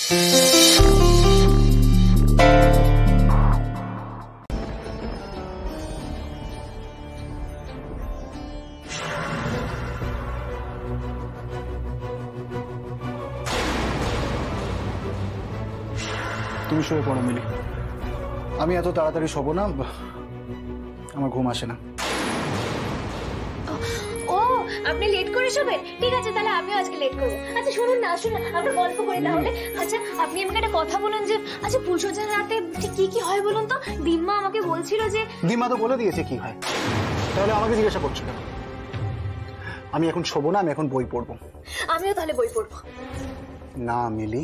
তুমি শুয়ে পড়ো মিলি, আমি এত তাড়াতাড়ি শোবো না, আমার ঘুম আসে না। ও আপনি লেট করে শোবেন? ঠিক আছে, তাহলে আমিও আজকে লেট করবো। আচ্ছা শুনুন না, আসুন না, আমরা গল্প করি তাহলে। আচ্ছা আপনি আমাকে একটা কথা বলুন যে, আচ্ছা ফুলসজ্জার রাতে ঠিক কি কি হয় বলুন তো? দিম্মা আমাকে বলছিল যে। দিম্মা তো বলে দিয়েছে কি হয়, তাহলে আমাকে জিজ্ঞাসা করছো কেন? আমি এখন শোবো না, আমি এখন বই পড়বো। আমিও তাহলে বই পড়বো। না মিলি,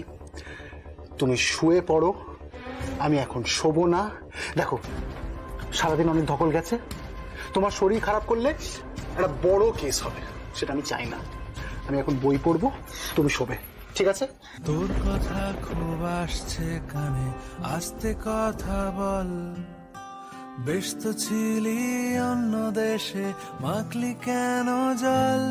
তুমি শুয়ে পড়ো, আমি এখন শোবো না। দেখো সারাদিন অনেক ধকল গেছে, তোমার শরীর খারাপ করলে একটা বড় কেস হবে, সেটা আমি চাই না। আমি এখন বই পড়বো, তুমি শোবে, ঠিক আছে? তোর কথা খুব আসছে কানে, আস্তে কথা বল। বেশ তো ছিলি অন্য দেশে, মাখলি কেন জল?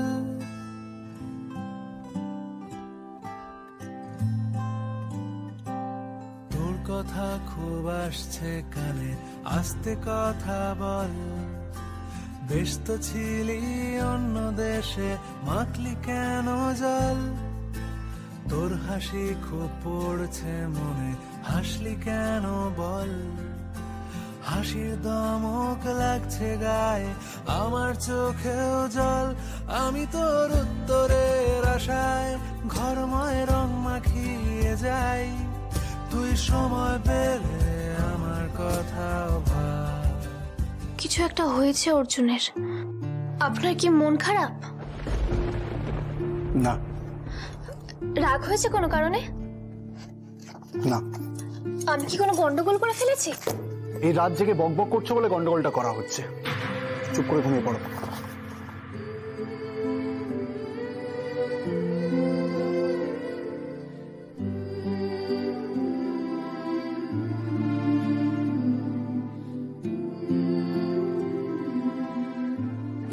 তোর কথা খুব আসছে কানে, আস্তে কথা বল। বেশ তো ছিলি অন্য দেশে, মাখলি কেন জল? তোর হাসি খুব পড়ছে মনে, হাসলি কেন বল? হাসির দমক লাগছে গায়ে, আমার চোখেও জল। আমি তোর উত্তরের আশায় ঘরময় রং মাখিয়ে যাই। তুই সময় পেলে আমার কথাও ভাব। কিছু একটা হয়েছে অর্জুনের। আপনার কি মন খারাপ? না। রাগ হয়েছে কোনো কারণে? না। আমি কি কোনো গন্ডগোল করে ফেলেছি? এই রাত জেগে বকবক করছো বলে গন্ডগোলটা করা হচ্ছে। চুপ করে ঘুমিয়ে পড়ো।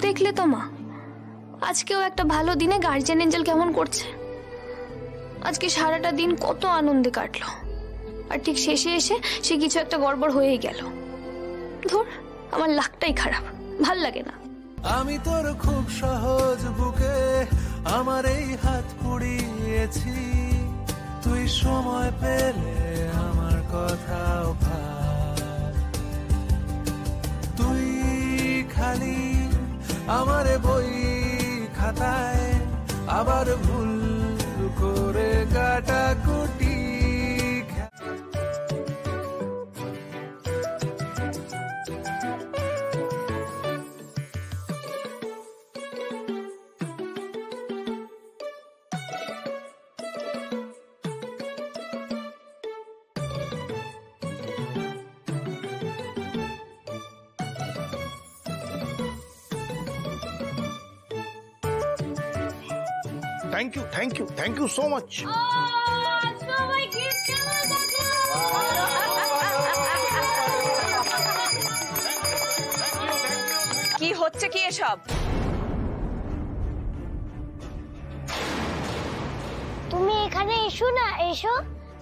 দেখলে তো মা, আজকেও একটা ভালো দিনে গার্জিয়ান এঞ্জেল কেমন করছে। আজকে সারাটা দিন কত আনন্দে কাটলো, আর ঠিক শেষে এসে সে কিছু একটা গড়বড় হয়েই গেল। ধুর, আমার লাকটাই খারাপ, ভাল লাগে না। আমি তোর খুব সহজ বুকে আমার এই হাত পুড়িয়েছি। তুই সময় পেলে আমার কথাও ভাব। তুই খালি আমারে বই খাতায় আবার ভুল করে কাটাকুটি। Thank you so much. কি হচ্ছে কি এসব? তুমি এখানে এসো না, এসো।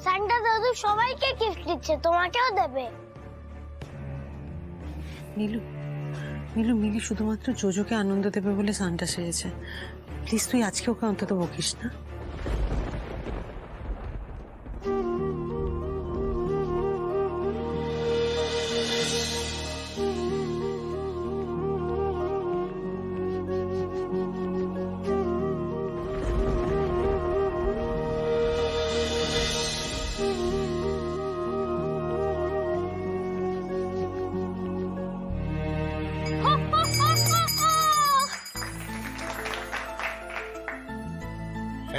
সান্টা দাদু সবাইকে গিফট দিচ্ছে, তোমাকেও দেবে। নীলু, নীলু, মিলি শুধুমাত্র জোজোকে আনন্দ দেবে বলে সান্টা সেজেছে। প্লিজ তুই আজকে ওকে অন্তত বকিস না।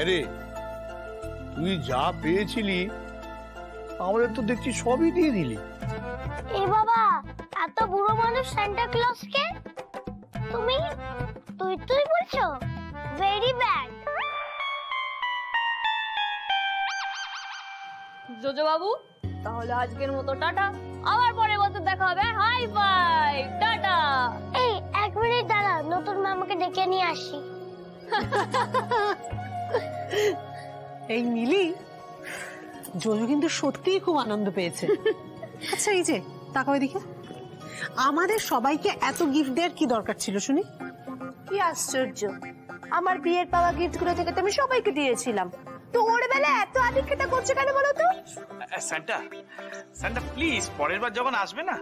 আরে তুই যা পেয়েছিলি আমাদের তো দেখছি সবই দিয়ে দিলি। এ বাবা, এত বুড়ো মানুষ সান্টা ক্লজকে তুমি তুই বলছো? Very bad. জোজো বাবু, তাহলে আজকের মতো টাটা, আবার পরের বছর দেখা হবে। High by, tata. এই এক মিনিট দাঁড়া, নতুন মামাকে ডেকে নিয়ে আসি। এই মিলি, জোজো কিন্তু সত্যিই খুব আনন্দ পেয়েছে। আচ্ছা এই যে তাকাও এদিকে, আমাদের সবাইকে এত গিফট দেওয়ার কি দরকার ছিল শুনি? কি আশ্চর্য, আমার বিয়ের পাওয়া গিফট গুলো থেকে তো আমি সবাইকে দিয়েছিলাম, তো ওর বেলা এত আদিক্ষেতা করছে কেন বলো তো? সান্টা সান্টা প্লিজ পরের বার যখন আসবে না,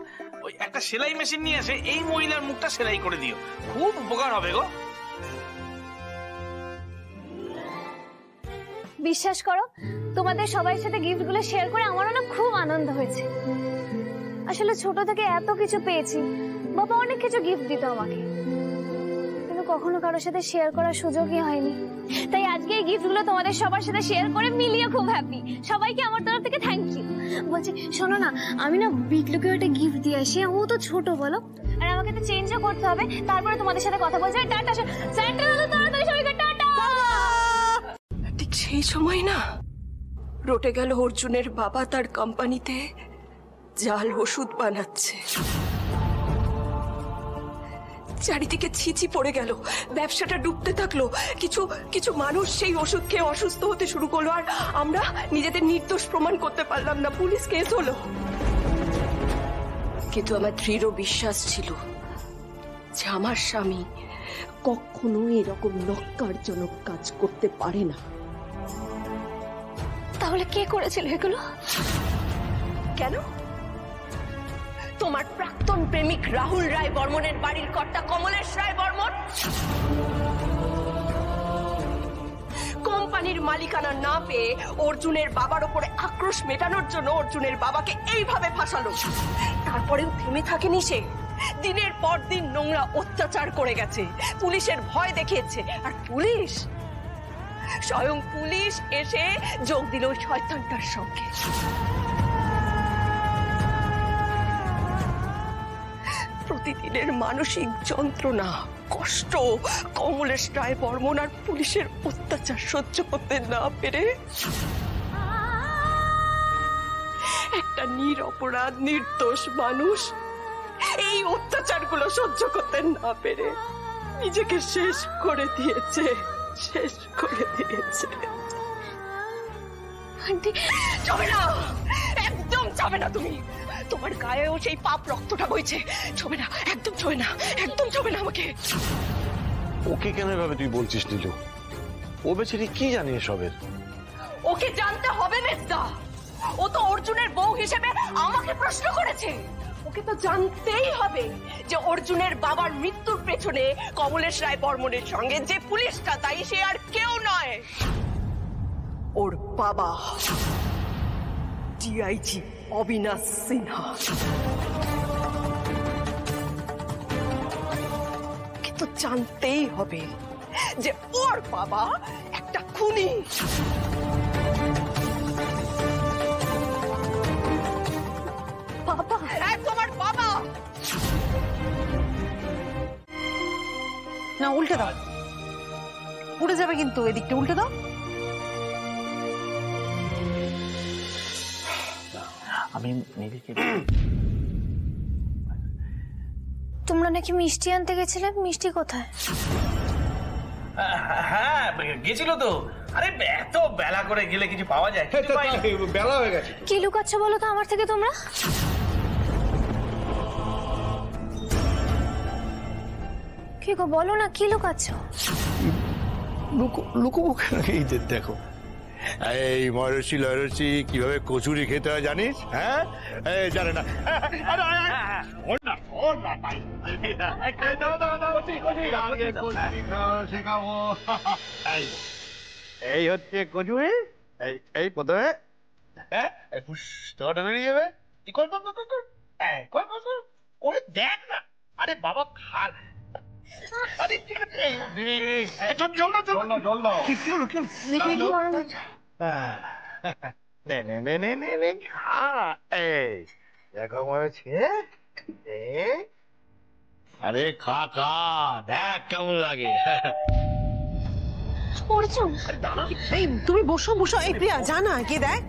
ওই একটা সেলাই মেশিন নিয়ে এসে এই মহিলার মুখটা সেলাই করে দিও, খুব উপকার হবে গো। বিশ্বাস করো, তোমাদের সবার সাথে গিফট গুলো শেয়ার করে আমারও না খুব আনন্দ হয়েছে। আসলে ছোট থেকে এত কিছু পেয়েছি, বাবা অনেক কিছু গিফট দিত আমাকে, কিন্তু কখনো কারোর সাথে শেয়ার করার সুযোগই হয়নি। তাই আজকে এই গিফট গুলো তোমাদের সবার সাথে শেয়ার করে মিলিয়ে খুব হ্যাপি। সবাইকে আমার তরফ থেকে থ্যাংক ইউ। বলছি শোনো না, আমি না বিটলুকে একটা গিফট দিয়ে আসি, ও তো ছোট বলো, আর আমাকে তো চেঞ্জও করতে হবে, তারপরে তোমাদের সাথে কথা বলছি। টাটা স্যান্টা দাদা, তাড়াতাড়ি সবাইকে টাটা। ঠিক সেই সময় না রটে গেল অর্জুনের বাবা তার কোম্পানিতে জাল ওষুধ বানাচ্ছে। চারিদিকে ছিচি পড়ে গেল, ব্যবসাটা ডুবতে থাকলো। কিছু কিছু মানুষ সেই ওষুধ খেয়ে অসুস্থ হতে শুরু করলো, আর আমরা নিজেদের নির্দোষ প্রমাণ করতে পারলাম না, পুলিশ কেস হলো। কিন্তু আমার দৃঢ় বিশ্বাস ছিল যে আমার স্বামী কখনো এরকম নক্কারজনক কাজ করতে পারে না। তাহলে কে করেছিল এগুলো? কেন? তোমার প্রাক্তন প্রেমিক রাহুল রায় বর্মনের বাড়ির কর্তা কমলেশ রায় বর্মন কোম্পানির মালিকানা না পেয়ে অর্জুনের বাবার উপরে আক্রোশ মেটানোর জন্য অর্জুনের বাবাকে এইভাবে ফাঁসালো। তারপরেও থেমে থাকেনি সে, দিনের পর দিন নোংরা অত্যাচার করে গেছে, পুলিশের ভয় দেখিয়েছে। আর পুলিশ, স্বয়ং পুলিশ এসে যোগ দিল ওই শয়তানটার সঙ্গে। প্রতিদিনের মানসিক যন্ত্রণা, কষ্ট, কমলেশ রায় বর্মন আর পুলিশের অত্যাচার সহ্য করতে না পেরে একটা নিরপরাধ নির্দোষ মানুষ এই অত্যাচারগুলো সহ্য করতে না পেরে নিজেকে শেষ করে দিয়েছে। যাবে না, একদম যাবে না তুমি। তোমার গায়েও সেই পাপ রক্তটা বইছে, ছবে না, একদম ছবে না, একদম ছবে না আমাকে। ওকে কেন এভাবে তুই বলছিস নীলু? ও বেচারি কি জানে এসবের? ওকে জানতে হবে মেজদা, ও তো অর্জুনের বউ হিসেবে আমাকে প্রশ্ন করেছে। ওকে তো জানতেই হবে যে অর্জুনের বাবার মৃত্যুর পেছনে কমলেশ রায় বর্মনের সঙ্গে যে পুলিশটা দায়ী সে আর কেউ নয়, ওর বাবা ডিআইজি অবিনাশ সিনহা। কিন্তু জানতেই হবে যে ওর বাবা একটা খুনি। বাবা, তোমার বাবা না, উল্টে দাও, উড়ে যাবে কিন্তু, এদিকটা উল্টে দাও। আমি মিলিকে তোমরা নাকি মিষ্টি আনতে গেছিলে, মিষ্টি কোথায়? হ্যাঁ গেছিল তো। আরে এত বেলা করে গেলে কিছু পাওয়া যায়? বেলা হয়ে গেছে। কি লুকাচ্ছ বলো তো আমার থেকে তোমরা? কি গো বলো না, কি লুকাচ্ছ? লুকোবো কেন? এই দেখো, এই ময়ূরসী লয়রসী কিভাবে কচুরি খেতে হয় জানিস? হ্যাঁ, জানে না। এই হচ্ছে কচুরি। এই প্রথমে বেরিয়ে যাবে, দেখ না। আরে বাবা খাল, আরে ঠিক আছে, জল দাও। দেখো মরেছে। আরে খা খা, দেখ কেমন লাগে। এই তুমি বসো বসো, এই প্রিয়া জানা কে দেখ।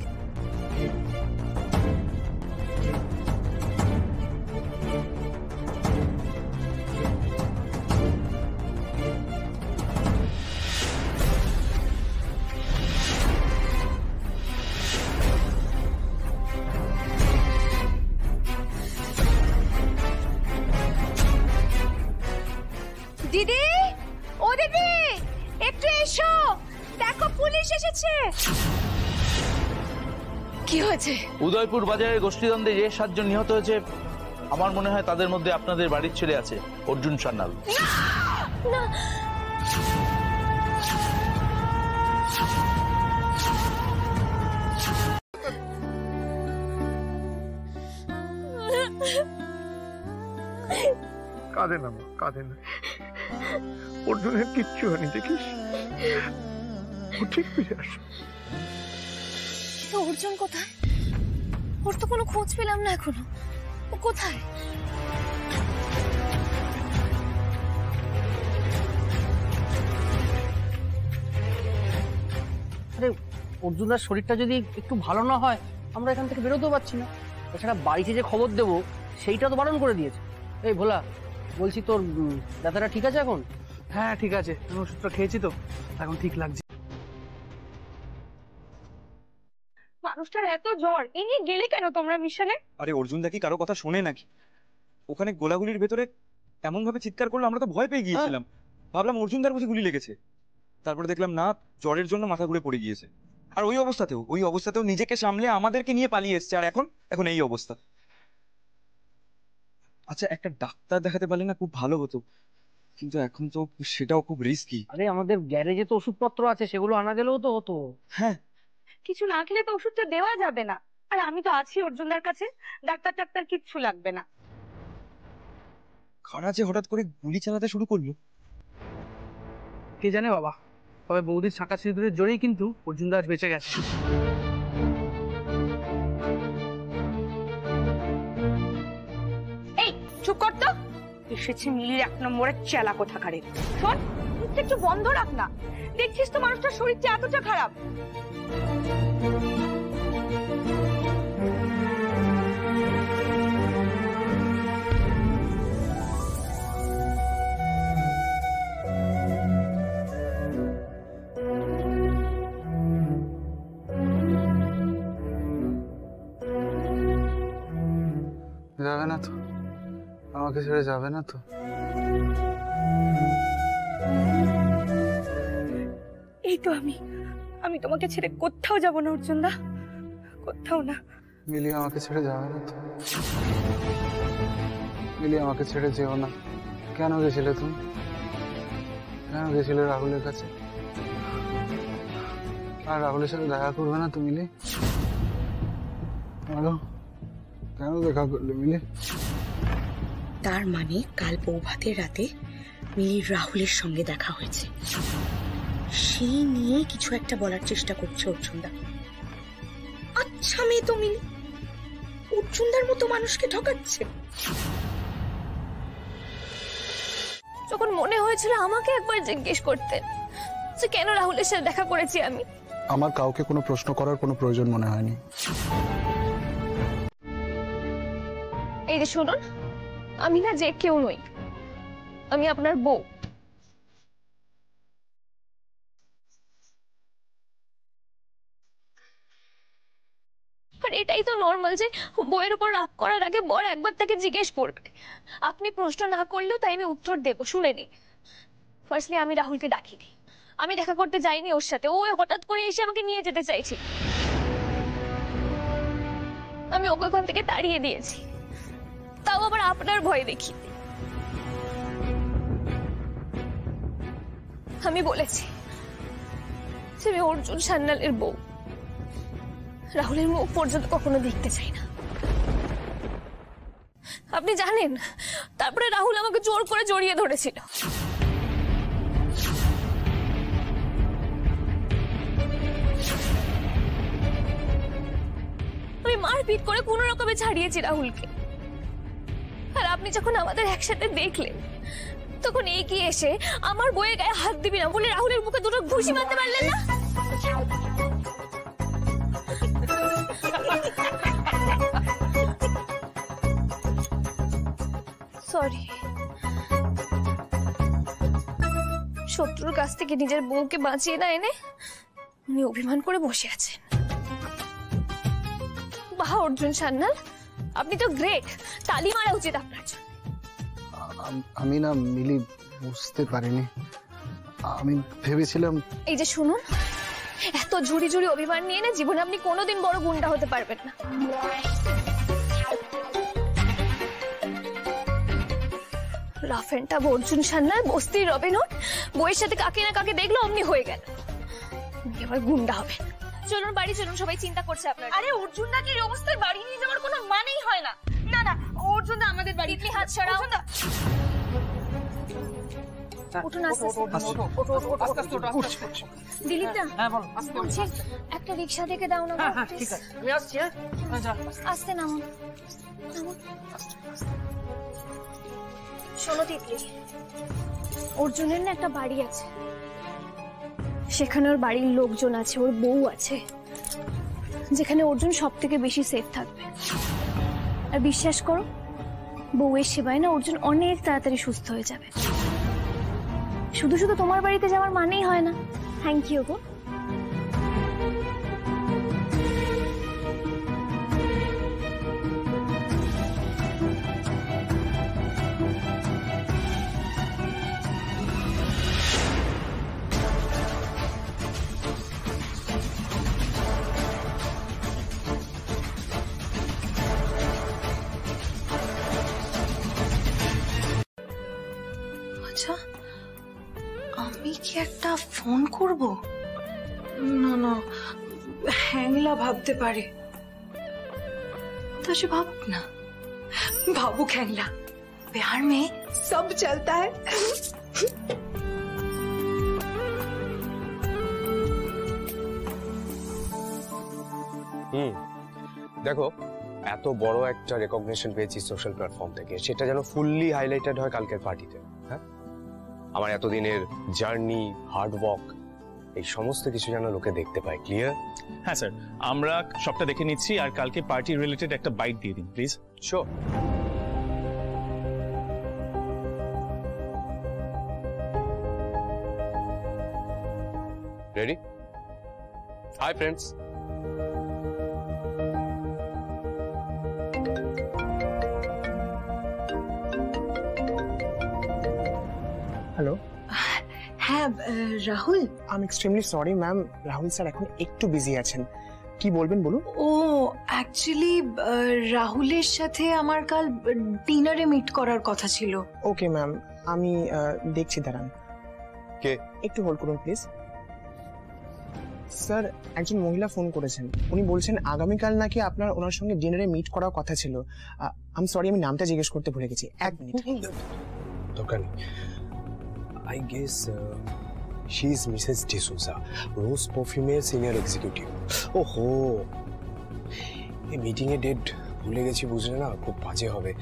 দিদি, ও দিদি, একটু এসো, দেখো পুলিশ এসেছে। কি হয়েছে? উদয়পুর বাজারে গোষ্ঠীদ্বন্দ্বে যে 7 জন নিহত হয়েছে, আমার মনে হয় তাদের মধ্যে আপনাদের বাড়ির ছেলে আছে, অর্জুন সান্যাল। না, কাঁদে না মা, কাঁদে না। অর্জুনের কিচ্ছু হয়নি, দেখিস ও ঠিক ফিরে আসবে। অর্জুন কোথায়? ওর তো কোনো খোঁজ পেলাম না এখনো। ও কোথায়? আরে অর্জুনদার শরীরটা যদি একটু ভালো না হয় আমরা এখান থেকে বেরোতেও পারছি না। এছাড়া বাড়িতে যে খবর দেবো সেইটা তো বারণ করে দিয়েছে। এই ভোলা, বলছি তোর ব্যথাটা ঠিক আছে এখন? হ্যাঁ ঠিক আছে, আমি ওষুধটা খেয়েছি তো এখন ঠিক লাগছে। মানুষটার এত জ্বর, এই নিয়ে গেলে কেন তোমরা মিশনে? আরে অর্জুনদা কি কারো কথা শোনে নাকি? ওখানে গোলাগুলির ভেতরে এমন ভাবে চিৎকার করলো, আমরা তো ভয় পেয়ে গিয়েছিলাম। ভাবলাম অর্জুনদার বুঝি গুলি লেগেছে। তারপরে দেখলাম না, জ্বরের জন্য মাথা ঘুরে পড়ে গিয়েছে। আর ওই অবস্থাতেও নিজেকে সামলে আমাদেরকে নিয়ে পালিয়ে এসছে। আর এখন এই অবস্থা। আচ্ছা, একটা ডাক্তার দেখাতে পারলে না খুব ভালো হতো, কিন্তু এখন তো সেটাও খুব রিস্কি। আরে আমাদের গ্যারেজে তো ওষুধপত্র আছে, সেগুলো আনা গেলেও তো হতো। হ্যাঁ, কিছু না খেলে তো ওষুধটা দেওয়া যাবে না। আর আমি তো আছি অর্জুনদার কাছে, ডাক্তার কিচ্ছু লাগবে না। খাড়া যে হঠাৎ করে গুলি চালাতে শুরু করলো, কে জানে বাবা। তবে বৌদির শাঁকা সিঁদুরের জোরেই কিন্তু অর্জুন দাস বেঁচে গেছে। এই চুপ কর তো, এসেছে মিলির 1 নম্বরের চেলা কোথাকারে। শোন, মুখটা একটু বন্ধ রাখ না। দেখছিস তো মানুষটার শরীরটা এতটা খারাপ। যাবে না তো? আমাকে ছেড়ে যাবে না তো? এই তো আমি তোমাকে ছেড়ে কোথাও যাব না অর্জুনদা, কোথাও না। মিলি আমাকে ছেড়ে যাবে না তো? মিলি আমাকে ছেড়ে যেও না। কেন গেছিলে তুমি? কেন গেছিলে রাহুলের কাছে? আর রাহুলের সাথে দেখা করবে না তো মিলি? বলো, কেন দেখা করলে মিলি? তার মানে কাল বৌভাতের রাতে মিলির রাহুলের সঙ্গে দেখা হয়েছে, সেই নিয়ে কিছু একটা বলার চেষ্টা করছে অর্জুনদা। আচ্ছা মেয়ে তো মিলি অর্জুনদার মতো মানুষকে ঠকাচ্ছে। যখন মনে হয়েছিল আমাকে একবার জিজ্ঞেস করতেন যে কেন রাহুলের সাথে দেখা করেছি আমি। আমার কাউকে কোনো প্রশ্ন করার কোনো প্রয়োজন মনে হয়নি। এই যে শুনুন, আমি না যে কেউ নই, আমি আপনার বউ। আর এটাই তো নর্মাল যে বউয়ের উপর রাগ করার আগে বর একবার তাকে জিজ্ঞেস করবে। আপনি প্রশ্ন না করলেও তাই আমি উত্তর দেবো, শুনে নি। ফার্স্টলি আমি রাহুলকে ডাকিনি, আমি দেখা করতে যাইনি ওর সাথে, ও হঠাৎ করে এসে আমাকে নিয়ে যেতে চাইছি, আমি ওকে ওখান থেকে তাড়িয়ে দিয়েছি, তাও আবার আপনার ভয় দেখি। আমি বলেছি যে আমি অর্জুন সান্যালের বউ, রাহুলের মুখ পর্যন্ত কখনো দেখতে চাই না। আপনি জানেন, তারপরে রাহুল আমাকে জোর করে জড়িয়ে ধরেছিল। আমি মারপিট করে কোনো রকমে ছাড়িয়েছি রাহুলকে। আর আপনি যখন আমাদের একসাথে দেখলেন, তখন এগিয়ে এসে আমার বইয়ের গায়ে হাত দিবি না বলে রাহুলের মুখে দুটো ঘুষি মারতে পারলেন না? সরি, শত্রুর কাছ থেকে নিজের বউকে বাঁচিয়ে না এনে উনি অভিমান করে বসে আছেন। বাহ অর্জুন সান্যাল, আপনি তো গ্রেট, তালি মারা উচিত আপনার জন্য। আমি না মিলি বুঝতে পারিনি, আমি ভেবেছিলাম। এই যে শুনুন, এত ঝুড়ি ঝুড়ি অভিমান নিয়ে না জীবনে আপনি কোনোদিন বড় গুন্ডা হতে পারবেন না। রাফেনটা অর্জুন সান্যাল বস্তির রবিনহুড বইয়ের সাথে কাকে না কাকে দেখলো অমনি হয়ে গেল, এবার গুন্ডা হবে। চলুন বাড়ি চলুন, সবাই চিন্তা করছে আপনার। আরে অর্জুনদাকে এই অবস্থায় বাড়ি নিয়ে যাওয়ার কোনো মানেই হয় না। না না, অর্জুনদা আমাদের বাড়ি। তিতলি হাত সরাও। উঠুন আস্তে আস্তে। দিলীপ দা, বলছি একটা রিক্সা দেখে দাও না। ঠিক আছে, আমি আসছি। আস্তে নামুন। শোনো তিতলি, অর্জুনের না একটা বাড়ি আছে, সেখানে ওর বাড়ির লোকজন আছে, ওর বউ আছে, যেখানে অর্জুন সব থেকে বেশি সেফ থাকবে। আর বিশ্বাস করো, বউয়ের সেবায় না অর্জুন অনেক তাড়াতাড়ি সুস্থ হয়ে যাবে। শুধু শুধু তোমার বাড়িতে যাওয়ার মানেই হয় না। থ্যাংক ইউ গো। আচ্ছা, আমি কি একটা ফোন করব? না না, হ্যাংলা ভাবতে পারে। तो ऐसे भावुक ना, भावुक ह্যাংলা। बिहार में सब चलता है। দেখো, এত বড় একটা রেকগনিশন পেয়েছি সোশ্যাল প্ল্যাটফর্ম থেকে, সেটা যেন ফুললি হাইলাইটেড হয় কালকের পার্টিতে। হ্যাঁ, আমার এতদিনের জার্নি, হার্ড ওয়ার্ক, এই সমস্ত কিছু যেন লোকে দেখতে পায়। ক্লিয়ার? হ্যাঁ স্যার, আমরা সবটা দেখে নিচ্ছি, আর কালকে পার্টি রিলেটেড একটা বাইট দিয়ে দিন please. Sure. Ready? Hi friends. Hello. হ্যাঁ Rahul, I am extremely sorry ma'am, Rahul sir এখন একটু বিজি আছেন। কি বলবেন বলুন। ও অ্যাকচুয়ালি রাহুলের সাথে আমার কাল ডিনারে মিট করার কথা ছিল। ওকে ম্যাম, আমি দেখছি, দাঁড়ান। কে? একটু হোল্ড করুন প্লিজ। স্যার, একজন মহিলা ফোন করেছেন, উনি বলছেন আগামীকাল নাকি আপনার ওনার সঙ্গে ডিনারে মিট করার কথা ছিল। আই এম সরি, আমি নামটা জিজ্ঞেস করতে ভুলে গেছি। এক মিনিট। দরকার নেই। I guess she is Mrs. D'Souza, Rose Perfume senior executive. ওহো, এই মিটিং এর ডেট ভুলে গেছি, বুঝলে না, খুব বাজে হবে।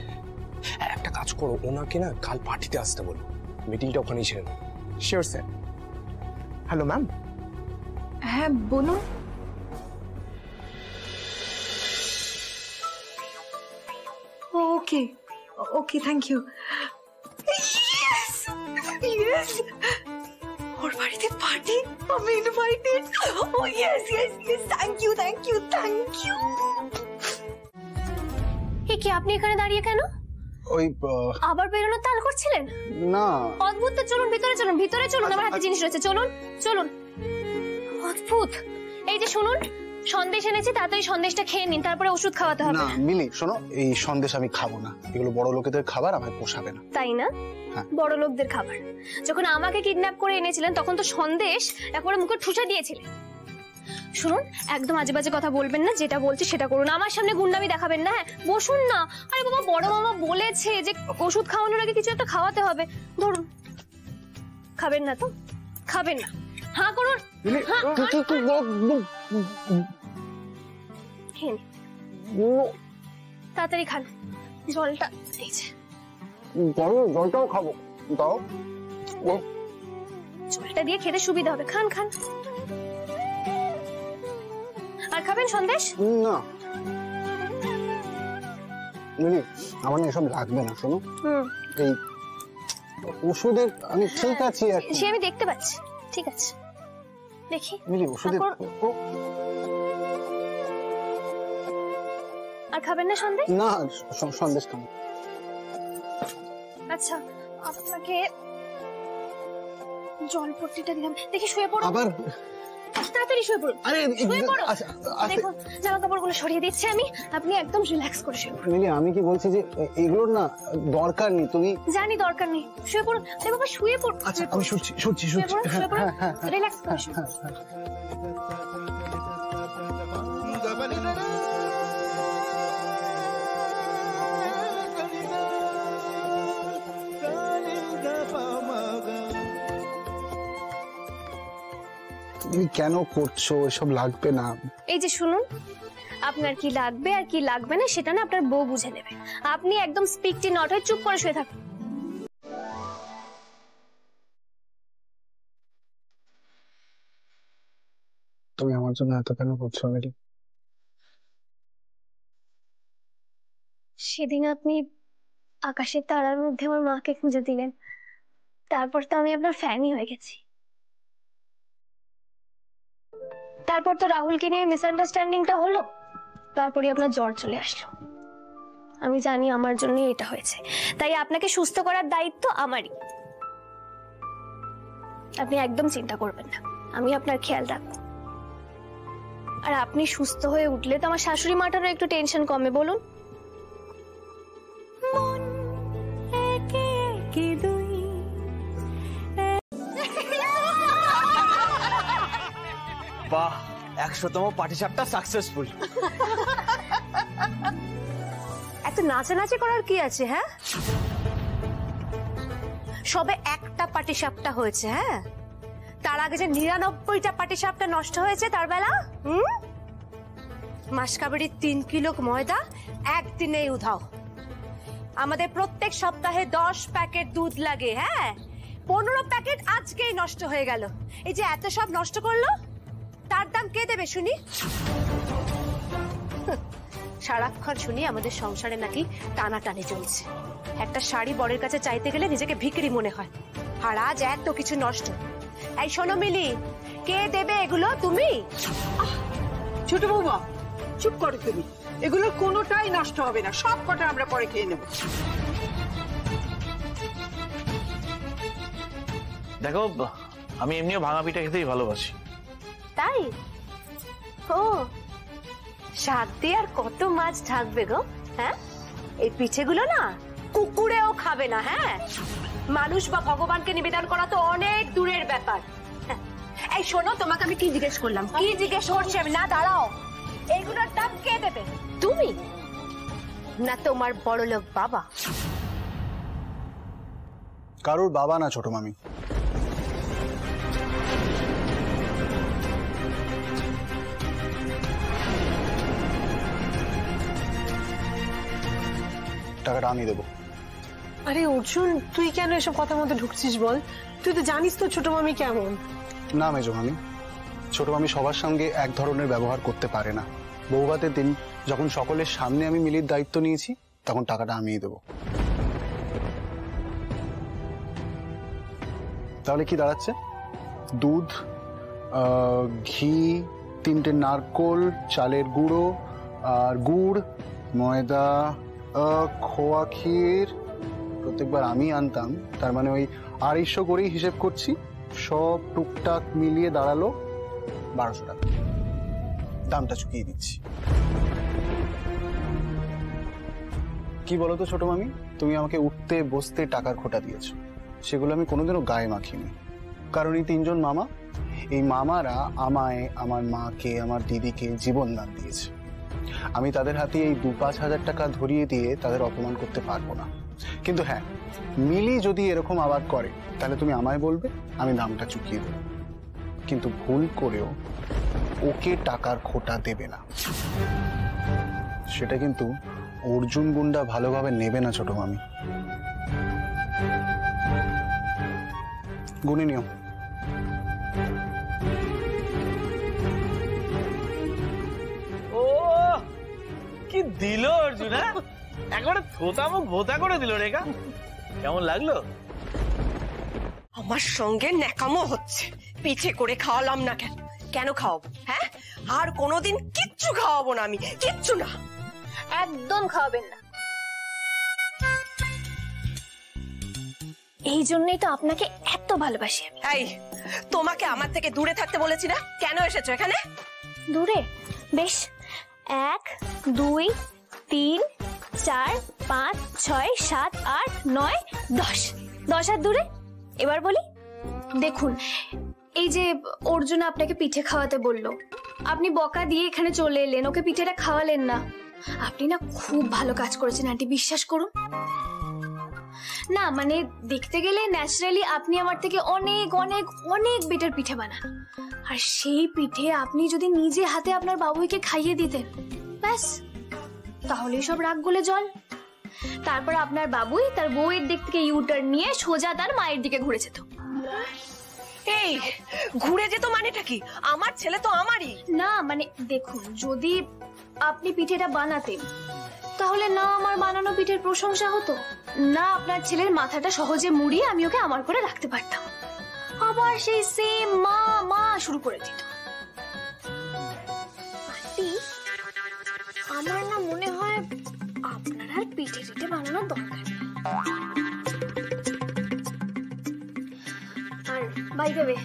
একটা কাজ করো, ওনাকে না কাল পার্টিতে আসতে বলো, মিটিংটা ওখানেই ছেড়ে দাও। Sure sir. Hello ma'am. হ্যাঁ বলুন। ওকে ওকে, থ্যাংক ইউ। Yes! और बाड़ीते party, I'm invited. Oh yes, yes, yes. Thank you, thank you, thank you. এ কি, আপনি এখানে দাঁড়িয়ে কেন? ওই আবার বেরোনোর তাল করছিলেন? না। অদ্ভুত তো, চলুন ভিতরে চলুন, ভিতরে চলুন, আমার হাতে জিনিস রয়েছে, চলুন চলুন। অদ্ভুত। এই যে শুনুন, সন্দেশ এনেছি, তাড়াতাড়ি সন্দেশটা খেয়ে নিন, তারপরে ওষুধ খাওয়াতে হবে। না মিলি, শোনো, এই সন্দেশ আমি খাবো না, এগুলো বড় লোকেদের খাবার, আমায় পোষাবে না। তাই না? বড় লোকদের খাবার। যখন আমাকে কিডন্যাপ করে এনেছিলেন তখন তো সন্দেশ একবারে মুখে ঠুসা দিয়েছিলেন। শুনুন, একদম আজে বাজে কথা বলবেন না, যেটা বলছি সেটা করুন, আমার সামনে গুন্ডামি দেখাবেন না। হ্যাঁ, বসুন না। আরে বাবা, বড় মামা বলেছে যে ওষুধ খাওয়ানোর আগে কিছু একটা খাওয়াতে হবে। ধরুন। খাবেন না তো? খাবেন না? হ্যাঁ করুন। তাড়াতাড়ি খান। জলটা এই যে, জলটাও খাবো, দাও। জলটা দিয়ে খেতে সুবিধা হবে, খান খান। আর খাবেন সন্দেশ? না মিলি, আমার না এসব লাগবে না। শোনো, এই ওষুধের আমি ঠিক আছি। সে আমি দেখতে পাচ্ছি, ঠিক আছে, দেখি। মিলি, ওষুধের আর খাবেন না সন্দেশ? না, সন্দেশ খাবো। আচ্ছা, আপনাকে জলপট্টিটা দিলাম, দেখি শুয়ে পড়ো। আবার তাড়াতাড়ি শুয়ে পড়ুন। আরে শুয়ে পড়ো। দেখুন জামা কাপড়গুলো সরিয়ে দিচ্ছি আমি, আপনি একদম রিল্যাক্স করে শুয়ে পড়ুন। মিলি, আমি কি বলছি যে এগুলোর না দরকার নেই, তুমি জানি দরকার নেই, শুয়ে পড়ুন। আরে বাবা শুয়ে পড়ুন। আচ্ছা আমি শুচ্ছি শুচ্ছি শুচ্ছি। শুয়ে পড়ুন, রিল্যাক্স করে শুয়ে তুমি কেন করছো? এসব লাগবে না। এই যে শুনুন, আপনার কি লাগবে আর কি লাগবে না সেটা না আপনার বউ বুঝে নেবে। আপনি একদম স্পিকটি নট হয়ে চুপ করে শুয়ে থাকুন। তুমি আমার জন্য এত কেন করছো মিলি? সেদিন আপনি আকাশের তারার মধ্যে আমার মাকে খুঁজে দিলেন, তারপর তো আমি আপনার ফ্যানই হয়ে গেছি। তারপর তো রাহুলকে নিয়ে মিসআন্ডারস্ট্যান্ডিংটা হলো, তারপরে আপনার জ্বর চলে আসলো। আমি জানি আমার জন্য এটা হয়েছে, তাই আপনাকে সুস্থ করার দায়িত্ব আমারই। আপনি একদম চিন্তা করবেন না, আমি আপনার খেয়াল রাখবো। আর আপনি সুস্থ হয়ে উঠলে তো আমার শাশুড়ি মাটারও একটু টেনশন কমে। বলুন। বাহ, 100তম পাটিসাপটা সাকসেসফুল। এত নাচানাচি করার কি আছে? হ্যাঁ, সবে একটা পাটিসাপটা হয়েছে। হ্যাঁ, তার আগে যে 99টা পাটিসাপটা নষ্ট হয়েছে তার বেলা। মাসকাবাড়ির 3 কিলো ময়দা একদিনেই উধাও। আমাদের প্রত্যেক সপ্তাহে 10 প্যাকেট দুধ লাগে। হ্যাঁ, 15 প্যাকেট আজকেই নষ্ট হয়ে গেল। এই যে এত সব নষ্ট করলো, তার দাম কে দেবে শুনি? সারাক্ষণ শুনি আমাদের সংসারে নাকি টানাটানি চলছে। একটা শাড়ি বরের কাছে চাইতে গেলে নিজেকে ভিখারি মনে হয়, আর আজ এত কিছু নষ্ট। এই শোনো মিলি, কে দেবে এগুলো? তুমি? ছোট বৌমা চুপ করো তুমি, এগুলোর কোনোটাই নষ্ট হবে না, সব কটা আমরা পরে খেয়ে নেব। দেখো, আমি এমনিও ভাঙা পিঠা খেতেই ভালোবাসি। তাই? ও, শাক দিয়ে আর কত মাছ থাকবে গো? হ্যাঁ, এই পিঠেগুলো না কুকুরেও খাবে না। হ্যাঁ, মানুষ বা ভগবানকে নিবেদন করা তো অনেক দূরের ব্যাপার। এই শোনো, তোমাকে আমি কি জিজ্ঞেস করলাম? কি জিজ্ঞেস করছি আমি? না দাঁড়াও, এইগুলোর দাম কে দেবে? তুমি না তোমার বড়লোক বাবা? কারোর বাবা না ছোট মামি। টাকাটা আমি দেবো। আরে অর্জুন, তুই কেন এসব কথার মধ্যে ঢুকছিস বল? তুই তো জানিস তো ছোট মামি কেমন। না মেজো মামি, ছোট মামি সবার সঙ্গে এক ধরনের ব্যবহার করতে পারে না। বৌভাতের দিন যখন সকলের সামনে আমি মিলির দায়িত্ব নিয়েছি, তখন টাকাটা আমিই দেবো। তাহলে কি দাঁড়াচ্ছে? দুধ, ঘি, 3টে নারকোল, চালের গুঁড়ো আর গুড়, ময়দা, খোয়া ক্ষীর প্রত্যেকবার আমি আনতাম। তার মানে ওই 250 করেই হিসেব করছি। সব টুকটাক মিলিয়ে দাঁড়ালো 1200 টাকা। দামটা চুকিয়ে দিচ্ছি। কি বলো তো ছোট মামি, তুমি আমাকে উঠতে বসতে টাকার খোটা দিয়েছো, সেগুলো আমি কোনোদিনও গায়ে মাখিনি। কারণ এই 3জন মামা, এই মামারা আমায়, আমার মাকে, আমার দিদিকে জীবন দান দিয়েছে। আমি তাদের হাতে এই 2-5 হাজার টাকা ধরিয়ে দিয়ে তাদের অপমান করতে পারবো না। কিন্তু হ্যাঁ, মিলি যদি এরকম আবার করে, তাহলে তুমি আমায় বলবে, আমি দামটা চুকিয়ে দেবো। কিন্তু ভুল করেও ওকে টাকার খোটা দেবে না। সেটা কিন্তু অর্জুন গুন্ডা ভালোভাবে নেবে না ছোট মামি। গুনে নিও। ও কি দিল অর্জুন! একবারে থোতামো ভোতা করে দিল রেখা। কেমন লাগলো? আমার সঙ্গে ন্যাকামো হচ্ছে। পিঠে করে খাওয়ালাম না কেন? কেন খাওয়াবো? হ্যাঁ, আর কোনোদিন কিচ্ছু খাওয়াবো না আমি, কিচ্ছু না। একদম খাওয়াবেন না। এই জন্যই তো আপনাকে এত ভালোবাসি। এই, তোমাকে আমার থেকে দূরে থাকতে বলেছি না? কেন এসেছো এখানে? দূরে? বেশ, 1 2 3 4 5 6 7 8 9 10 10 হাত দূরে। এবার বলি, দেখুন এই যে অর্জুন আপনাকে পিঠে খাওয়াতে বললো, আপনি বকা দিয়ে এখানে চলে এলেন, ওকে পিঠেটা খাওয়ালেন না। আপনি না খুব ভালো কাজ করেছেন আন্টি, বিশ্বাস করুন। না মানে দেখতে গেলে ন্যাচারালি আপনি আমার থেকে অনেক অনেক অনেক বেটার পিঠে বানান। আর সেই পিঠে আপনি যদি নিজে হাতে আপনার বাবুইকে খাইয়ে দিতেন, ব্যাস তাহলেই সব রাগ গলে জল। তারপর আপনার বাবুই তার বউয়ের দিক থেকে ইউটার্ন নিয়ে সোজা তার মায়ের দিকে ঘুরে যেত। এই ঘুরে যেত মানেটা কি? আমার ছেলে তো আমারই। না মানে দেখুন, যদি আপনি পিঠেটা বানাতেন তাহলে না আমার বানানো পিঠের প্রশংসা হতো, না আপনার ছেলের মাথাটা সহজে মুড়িয়ে আমি ওকে আমার করে রাখতে পারতাম। আবার সেই সেম মা মা শুরু করে দিত। আমার না মনে হয় আপনার আর পিঠে টিঠে বানানোর দরকার নেই। আর by the way,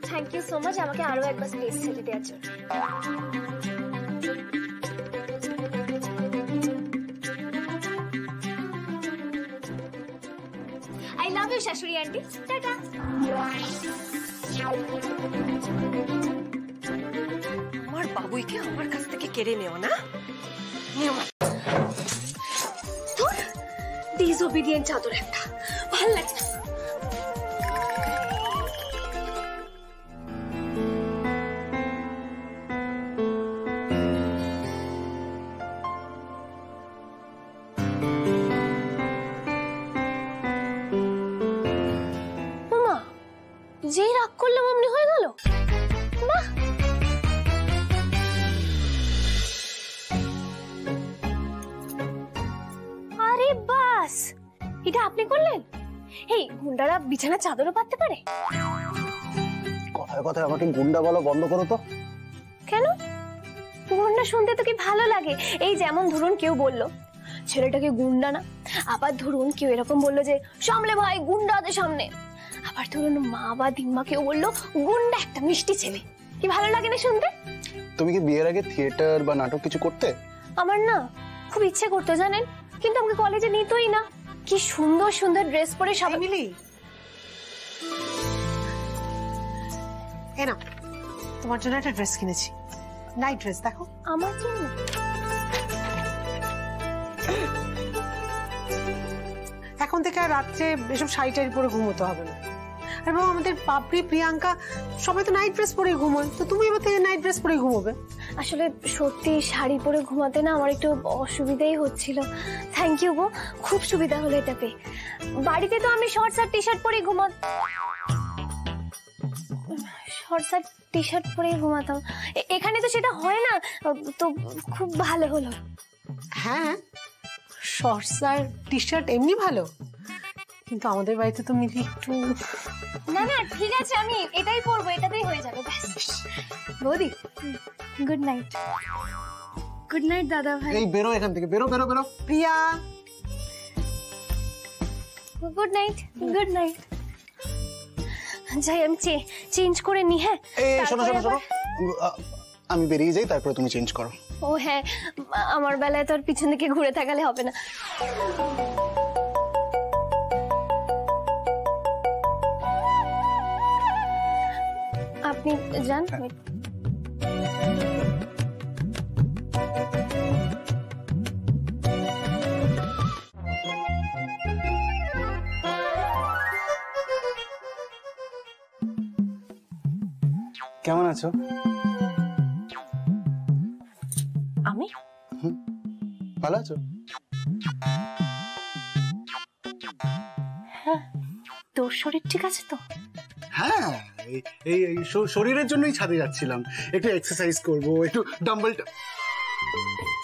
thank you so much আমাকে আরো একবার স্পেস ছেড়ে দেওয়ার জন্য। I love you, শাশুড়ি আন্টি। টাটা। আমার বাবুইকে আমার কাছ থেকে কেড়ে নেও না। তোর ডিসোবিডিয়েন্ট চাদর একটা, ভাল লাগে না। যেই রাগ করলাম অমনি হয়ে গেল। বাহ, আরে বাস, এটা আপনি করলেন? এই গুন্ডারা বিছানা চাদরও পাততে পারে? কথায় কথায় আমাকে গুন্ডা বলা বন্ধ করো তো। কেন? গুন্ডা শুনতে তো কি ভালো লাগে। এই যেমন ধরুন কেউ বলল ছেলেটাকে গুন্ডা না, আবার ধরুন কেউ এরকম বললো যে সামলে ভাই গুন্ডাদের সামনে, আবার ধরুন মা বা দিম্মা কেউ বললো গুন্ডা একটা মিষ্টি ছেলে। কি ভালো লাগে না শুনতে? তুমি কি বিয়ের আগে থিয়েটার বা নাটক কিছু করতে? আমার না খুব ইচ্ছে করতো জানেন, কিন্তু আমাকে কলেজে নিতই না। কি সুন্দর সুন্দর ড্রেস পরে সবাই মিলি, এই নাও তোমার জন্য একটা ড্রেস কিনেছি, নাইট ড্রেস। দেখো আমার জন্য। এখন থেকে আর রাত্রে এসব শাড়ি টাড়ি পরে ঘুমোতে হবে না। আর বাবা আমাদের পাপড়ি প্রিয়াঙ্কা সবাই তো নাইট ড্রেস পরেই ঘুমোয়, তো তুমি এবার থেকে নাইট ড্রেস পরেই ঘুমোবে। আসলে সত্যি শাড়ি পরে ঘুমাতে না আমার একটু অসুবিধাই হচ্ছিল। থ্যাংক ইউ গো, খুব সুবিধা হলো এটা পেয়ে। বাড়িতে তো আমি শর্টস আর টি শার্ট পরেই ঘুমাতাম, এখানে তো সেটা হয় না, তো খুব ভালো হলো। হ্যাঁ, শর্টস আর টি শার্ট এমনি ভালো, কিন্তু আমাদের বাড়িতে তো মিলি একটু। না না ঠিক আছে, আমি এটাই পরবো, এটাতেই হয়ে যাবে ব্যাস। বৌদি, গুড নাইট। গুড নাইট দাদা ভাই। এই বেরো এখান থেকে, বেরো বেরো বেরো। প্রিয়া, গুড নাইট। Good night. যাই আমি চেঞ্জ করে নি। হ্যাঁ শোনো শোনো শোনো, আমি বেরিয়ে যাই, তারপরে তুমি চেঞ্জ করো। ও হ্যাঁ, আমার বেলায় তো আর পিছন দিকে ঘুরে থাকালে হবে না। আপনি যান। কেমন আছো? আমি ভালো আছো? হ্যাঁ, তোর শরীর ঠিক আছে তো? হ্যাঁ, এই শরীরের জন্যই ছাদে যাচ্ছিলাম, একটু এক্সারসাইজ করব, একটু ডাম্বেল।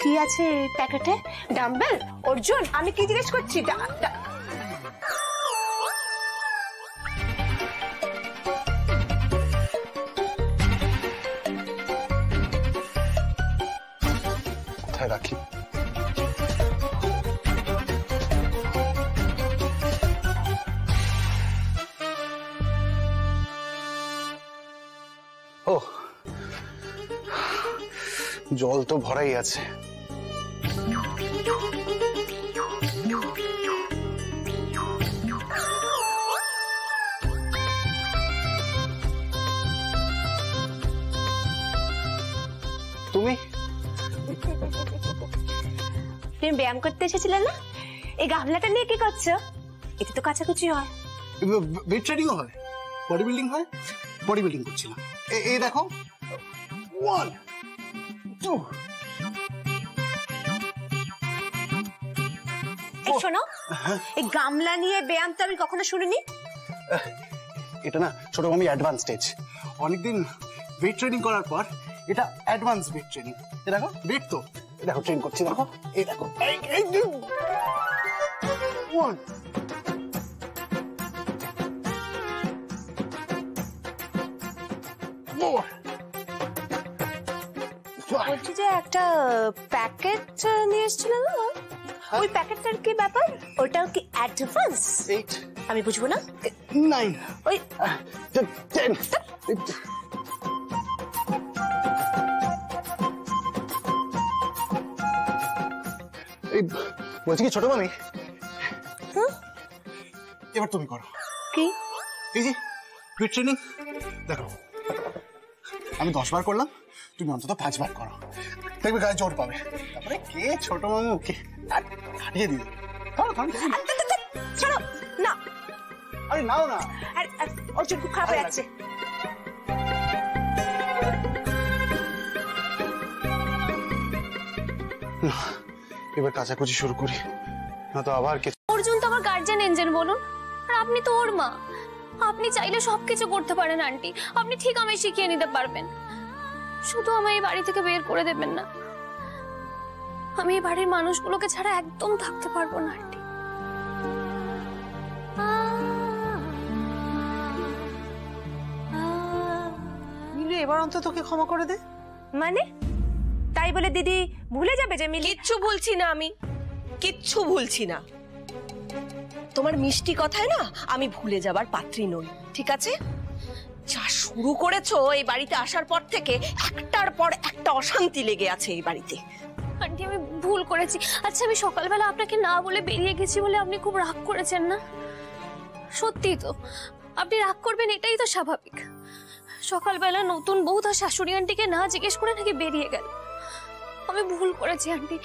কি আছে প্যাকেটে? ডাম্বেল? অর্জুন আমি কি জিজ্ঞেস করছি? কোথায় রাখি? জল তো ভরাই আছে। তুমি তুমি ব্যায়াম করতে এসেছিলে না? এই গামলাটা নিয়ে কি করছো? এতে তো কাচাকুচি হয়। ওয়েট ট্রেনিং হয়, বডি বিল্ডিং হয়। বডি বিল্ডিং করছি না। এই দেখো, 1 2। এই শোনো, এই গামলা নিয়ে ব্যায়াম তো আমি কখনো শুনিনি। এটা না ছোট মামি অ্যাডভান্স স্টেজ। অনেকদিন ওয়েট ট্রেনিং করার পর এটা অ্যাডভান্স ওয়েট ট্রেনিং। এই দেখো ওয়েট, তো দেখো ট্রেন করছি, দেখো এই দেখো, এই 1 4। বলছি যে একটা প্যাকেট নিয়ে এসেছিল না, ওই প্যাকেটটার কি ব্যাপার? ওটাও কি অ্যাডভান্স? 8। আমি বুঝবো না। 9। ওই 10। এই বলছি কি ছোট মামি, এবার তুমি করো। কি? এই যে ওয়েট ট্রেনিং, দেখো আমি 10 বার করলাম, তুমি অন্তত 5 বার করো, দেখবে গায়ে জোর পাবে। তারপরে কে ছোট মামু কে হারিয়ে দিবে। চলো না, আরে নাও না, অর্জুন খুব খারাপ হয়ে যাচ্ছে। এবার কাচাকুচি শুরু করি, না তো আবার কিছু। অর্জুন তো আমার গার্জিয়ান এঞ্জেল বলুন, আর আপনি তো ওর মা। আপনি চাইলে সবকিছু করতে পারেন আন্টি, আপনি ঠিক আমায় শিখিয়ে নিতে পারবেন। শুধু আমায় এই বাড়ি থেকে বের করে দেবেন না। আমি এই বাড়ির মানুষগুলোকে ছাড়া একদম থাকতে পারবো না আন্টি। মিলু এবার অন্তত তোকে ক্ষমা করে দে। মানে তাই বলে দিদি ভুলে যাবে যে মিলি? কিচ্ছু ভুলছি না, আমি কিচ্ছু ভুলছি না। তোমার মিষ্টি কথায় না আমি ভুলে যাবার পাত্রী নই, ঠিক আছে? যা শুরু করেছো এই বাড়িতে আসার পর থেকে একটার পর একটা অশান্তি লেগে আছে এই বাড়িতে। আন্টি আমি ভুল করেছি। আচ্ছা আমি সকালবেলা আপনাকে না বলে বেরিয়ে গেছি বলে আপনি খুব রাগ করেছেন না? সত্যি তো আপনি রাগ করবেন, এটাই তো স্বাভাবিক। সকালবেলা নতুন বউ তার শাশুড়ি আন্টিকে না জিজ্ঞেস করে নাকি বেরিয়ে গেল। আমি ভুল করেছি আন্টি।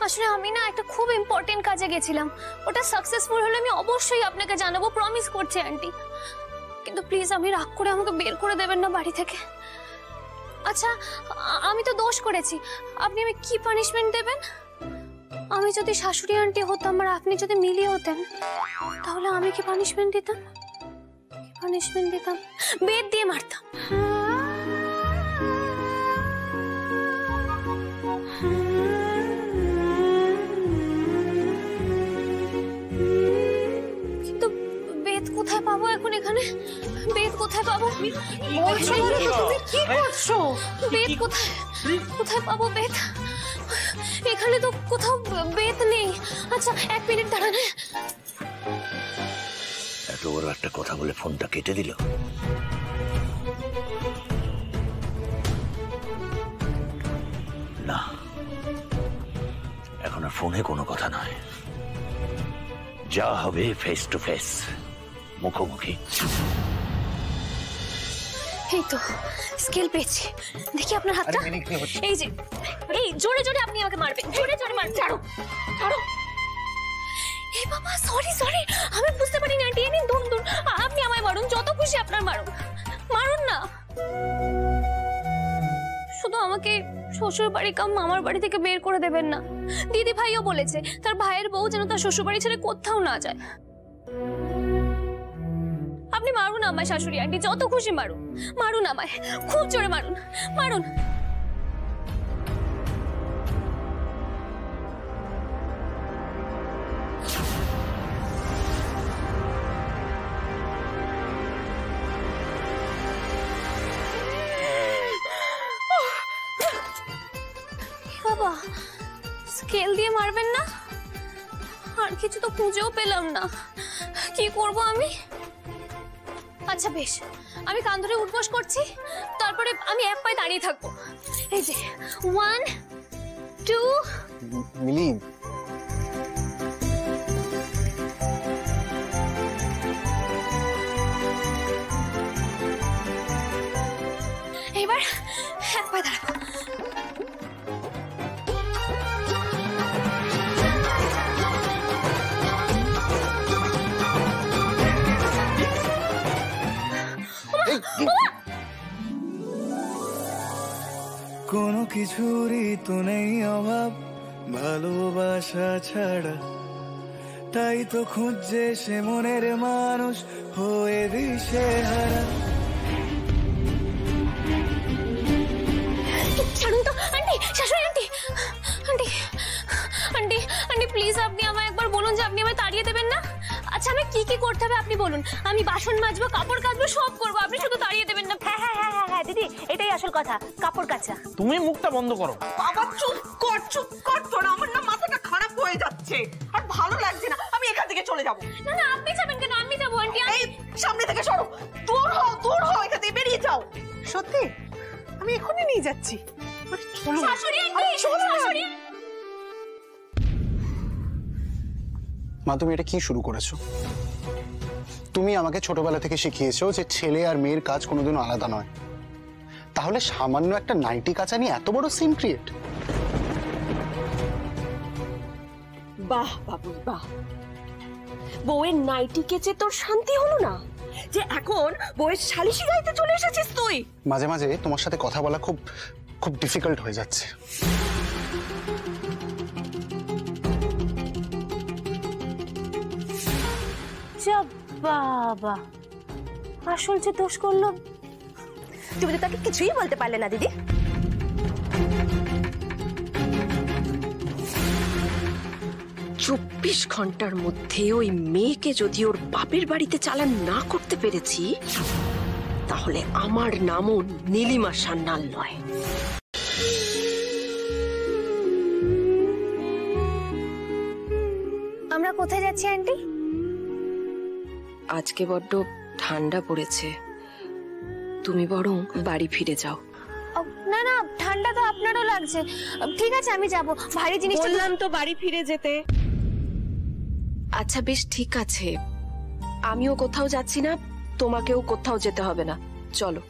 আসলে আমি না একটা খুব ইম্পর্টেন্ট কাজে গেছিলাম, ওটা সাকসেসফুল হলে আমি অবশ্যই আপনাকে জানাবো, প্রমিস করছি আন্টি। কিন্তু প্লিজ আমি রাগ করে আমাকে বের করে দেবেন না বাড়ি থেকে। আচ্ছা আমি তো দোষ করেছি, আপনি আমি কি পানিশমেন্ট দেবেন? আমি যদি শাশুড়ি আন্টি হতাম আর আপনি যদি মিলি হতেন, তাহলে আমি কি পানিশমেন্ট দিতাম? পানিশমেন্ট দিতাম বেদ দিয়ে মারতাম। কিন্তু বেদ কোথায় পাবো এখন? এখানে বেদ কোথায় পাবো? তুমি কি করছো? বেদ কোথায় কোথায় পাবো বেদ? এখানে তো কোথাও বেদ নেই। আচ্ছা 1 মিনিট দাঁড়ান। এত বড় একটা কথা বলে ফোনটা কেটে দিল। না, এখন আর ফোনে কোনো কথা নয়, যা হবে ফেস টু ফেস, মুখোমুখি। এই তো স্কেল পেয়েছি, দেখি আপনার হাতটা। এই যে এই জোরে জোরে আপনি আমাকে মারবেন, জোরে জোরে মারবেন। ছাড়ো ছাড়ো। এই বাবা সরি সরি, আমি বুঝতে পারিনি আন্টি। এই নিন ধরুন ধরুন, আপনি আমায় মারুন, যত খুশি আপনার মারুন, মারুন না। শুধু আমাকে শ্বশুর বাড়ি কাম মামার বাড়ি থেকে বের করে দেবেন না। দিদি ভাইও বলেছে তার ভাইয়ের বউ যেন তার শ্বশুর বাড়ি ছেড়ে কোথাও না যায়। আপনি মারুন আমায় শাশুড়ি আন্টি, যত খুশি মারুন, মারুন আমায়, খুব জোরে মারুন, মারুন। বাবা স্কেল দিয়ে মারবেন না? আর কিছু তো খুঁজেও পেলাম না, কি করব আমি? আচ্ছা বেশ, আমি কান ধরে উঠবস করছি, তারপরে আমি এক পায়ে দাঁড়িয়ে থাকবো। এই যে 1 2 মিলি এবার এক পায়ে দাঁড়াবো। কোনো কিছুরই তো নেই অভাব ভালোবাসা ছাড়া, তাই তো খুঁজছে সে মনের মানুষ হয়ে দিশে হারা। ছাড়ুন তো আন্টি, শাশুড়ি aunty, aunty aunty aunty please আপনি আমায় একবার বলুন যে আপনি আমায় তাড়িয়ে দেবেন না। আচ্ছা আমি কি কি করতে হবে আপনি বলুন, আমি বাসন মাজবো, কাপড় কাচবো, সব করবো, আপনি শুধু তাড়িয়ে দেবেন না। হ্যাঁ হ্যাঁ হ্যাঁ হ্যাঁ হ্যাঁ দিদি, এটাই আসল কথা, কাপড় কাচা। তুমি মুখটা বন্ধ করো। বাবা চুপ কর, চুপ কর, তোর আমার না মাথাটা খারাপ হয়ে যাচ্ছে আর ভালো লাগছে না, আমি এখান থেকে চলে যাব। না না আপনি যাবেন কেন, আমি যাবো আন্টি। এই সামনে থেকে সরো, দূর হও এখান থেকে বেরিয়ে যাও। সত্যি আমি এখনই নিয়ে যাচ্ছি। শাশুড়ি আন্টি, শাশুড়ি। মা তুমি এটা কি শুরু করেছো? তুমি আমাকে ছোটবেলা থেকে শিখিয়েছো যে ছেলে আর মেয়ের কাজ কোনোদিনও আলাদা নয়, তাহলে সামান্য একটা নাইটি কাচা নিয়ে এত বড় সিন ক্রিয়েট? বাহ বাবু বাহ, বউয়ের নাইটি কেচে তোর শান্তি হলো না যে এখন বউয়ের শালিশি গাইতে চলে এসেছিস তুই? মাঝে মাঝে তোমার সাথে কথা বলা খুব খুব ডিফিকাল্ট হয়ে যাচ্ছে। বাবা আসল যে দোষ করলো, তুমি তো তাকে কিছুই বলতে পারলে না দিদি। 24 ঘন্টার মধ্যে ওই মেয়েকে যদি ওর বাপের বাড়িতে চালান না করতে পেরেছি, তাহলে আমার নামও নীলিমা সান্যাল নয়। আমরা কোথায় যাচ্ছি আন্টি? আজকে বড্ড ঠান্ডা পড়েছে, তুমি বরং বাড়ি ফিরে যাও। না না ঠান্ডা তো আপনারও লাগছে, ঠিক আছে আমি যাব, ভারী জিনিস বললাম তো বাড়ি ফিরে যেতে। আচ্ছা বেশ ঠিক আছে, আমিও কোথাও যাচ্ছি না, তোমাকেও কোথাও যেতে হবে না, চলো।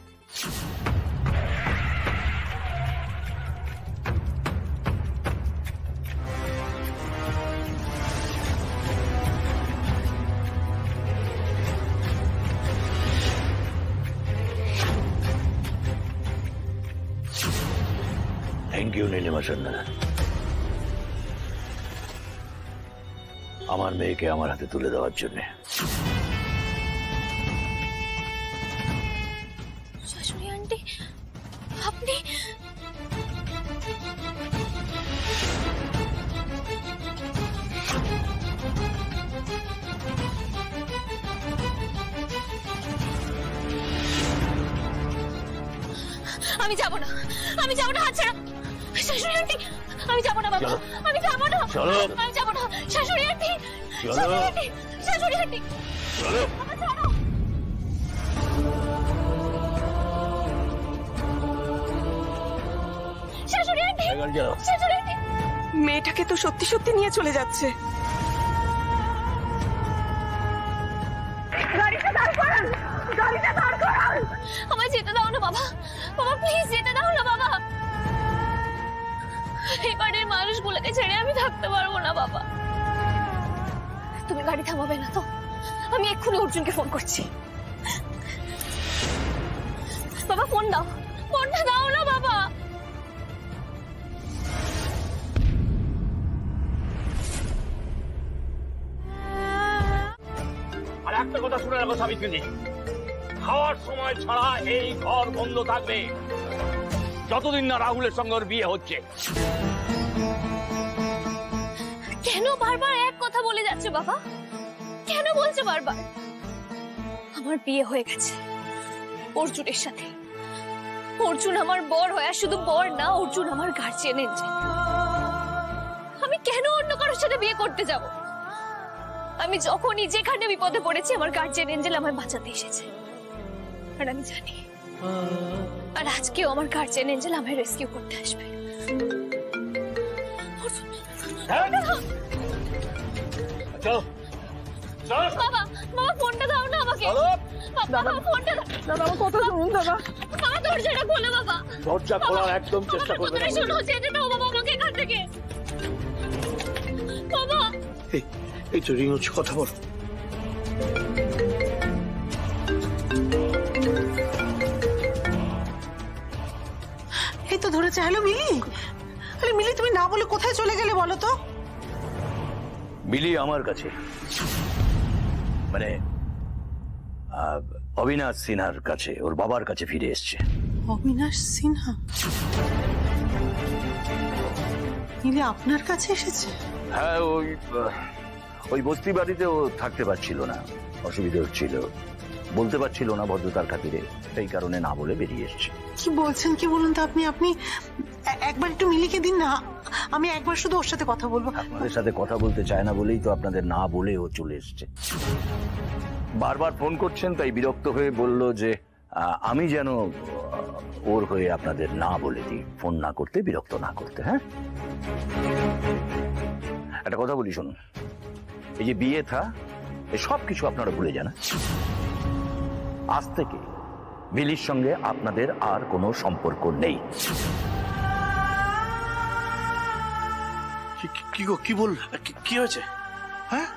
থ্যাংক ইউ নীলিমা সান্যাল, আমার মেয়েকে আমার হাতে তুলে দেওয়ার জন্য। শাশুড়ি আন্টি আপনি আমি যাব না, আমি যাব না, হাত ছাড়ো শাশুড়ি আন্টি, আমি যাব না বাবা, আমি যাব না, আমি যাব না শাশুড়ি আন্টি, শাশুড়ি আন্টি, শাশুড়ি আন্টি চলো। শাশুড়ি আন্টি, শাশুড়ি আন্টি, মেয়েটাকে তো সত্যি সত্যি নিয়ে চলে যাচ্ছে। গাড়িটা দাঁড় করান, গাড়িটা দাঁড় করান। আমায় যেতে দাও না বাবা, বাবা প্লিজ যেতে দাও না বাবা, এই বাড়ির মানুষগুলোকে ছেড়ে আমি থাকতে পারবো না বাবা। তুমি গাড়ি থামাবে না তো? আমি এক্ষুনি অর্জুনকে ফোন করছি। বাবা ফোন দাও, ফোনটা দাও না বাবা। আর একটা কথা শুনে রাখো সাবিত্রী, খাওয়ার সময় ছাড়া এই ঘর বন্ধ থাকবে যতদিন না রাহুলের সঙ্গে ওর বিয়ে হচ্ছে। কেন বারবার এক কথা বলে যাচ্ছে বাবা? কেন বলছে বারবার? আমার বিয়ে হয়ে গেছে অর্জুনের সাথে। অর্জুন আমার বর হয়ে, শুধু বর না, অর্জুন আমার গার্জিয়ান এঞ্জেল। আমি কেন অন্য কারোর সাথে বিয়ে করতে যাব? আমি যখনই যেখানে বিপদে পড়েছি আমার গার্জিয়ান এঞ্জেল আমায় বাঁচাতে এসেছে। আর আমি জানি আর আজকেও আমার গার্জিয়ান এঞ্জেল আমায় রেস্কিউ করতে আসবে। বাবা, বাবা ফোনটা দাও না আমাকে। বাবা ফোনটা দাও। দাদা আমার কথা শুনুন দাদা। বাবা দরজাটা খোলো বাবা। দরজা খোলার একদম চেষ্টা করবেন না। শোনো, যেতে দাও বাবা আমাকে এখান থেকে। বাবা এই তো রিং হচ্ছে, কথা বল। এই তো ধরেছে। হ্যালো মিলি। আরে মিলি, তুমি না বলে কোথায় চলে গেলে বলো তো? মিলি আমার কাছে, মানে অবিনাশ সিনহার কাছে, ওর বাবার কাছে ফিরে এসছে। অবিনাশ সিনহা মিলি আপনার কাছে এসেছে? হ্যাঁ, ওই বস্তি বাড়িতে ও থাকতে পারছিল না, অসুবিধা হচ্ছিল, বলতে পারছিল না ভদ্রতার খাতিরে, সেই কারণে না বলে বেরিয়ে এসছে। কি বলছেন কি বলুন তো আপনি? আপনি একবার একটু মিলিকে দিন না, আমি একবার শুধু ওর সাথে কথা বলবো। আপনাদের সাথে কথা বলতে চায় না বলেই তো আপনাদের না বলে ও চলে এসছে। বারবার ফোন করছেন, তাই বিরক্ত হয়ে বলল যে আমি যেন ওর হয়ে আপনাদের না বলে দিই, ফোন না করতে, বিরক্ত না করতে। হ্যাঁ, একটা কথা বলি শুনুন, এই যে বিয়ে থা, এই সব কিছু আপনারা ভুলে যান। আজ থেকে মিলির সঙ্গে আপনাদের আর কোনো সম্পর্ক নেই। কি বল, কি হয়েছে? হ্যাঁ,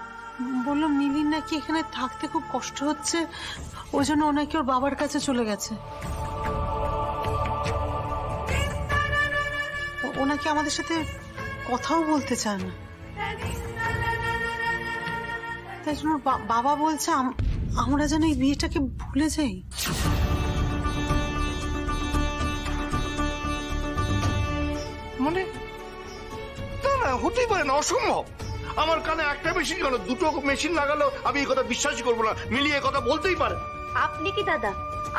বললো মিলির নাকি এখানে থাকতে খুব কষ্ট হচ্ছে, ওই জন্য ও নাকি ওর বাবার কাছে চলে গেছে। ও নাকি আমাদের সাথে কথাও বলতে চায় না, তাই জন্য বাবা বলছে আমরা যেন এই বিয়েটাকে ভুলে যাই। মানে না, হতেই পারে না, অসম্ভব। আমার কানে একটা মেশিন গেল, দুটো মেশিন লাগালো, আমি এই কথা বিশ্বাসই করবো না। মিলিয়ে কথা বলতেই পারে। আপনি কি দাদা?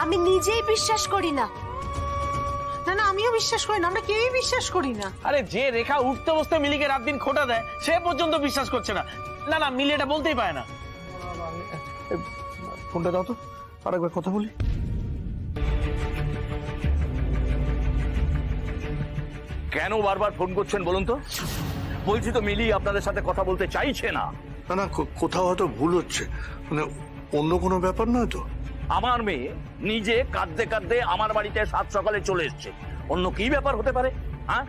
আমি নিজেই বিশ্বাস করি না। না না, আমিও বিশ্বাস করি না, আমরা কেউই বিশ্বাস করি না। আরে যে রেখা উঠতে বসতে মিলিকে রাত দিন খোটা দেয়, সে পর্যন্ত বিশ্বাস করছে না। না না, মিলি এটা বলতেই পারে না। ফোনটা দাও তো, আরেকবার কথা বলি। কেন বারবার ফোন করছেন বলুন তো? বলছি তো মিলি আপনাদের সাথে কথা বলতে চাইছে না। না না, কোথাও হয়তো ভুল হচ্ছে, মানে অন্য কোনো ব্যাপার নয় তো। আমার মেয়ে নিজে কাঁদতে কাঁদতে আমার বাড়িতে সাত সকালে চলে এসছে, অন্য কি ব্যাপার হতে পারে? হ্যাঁ,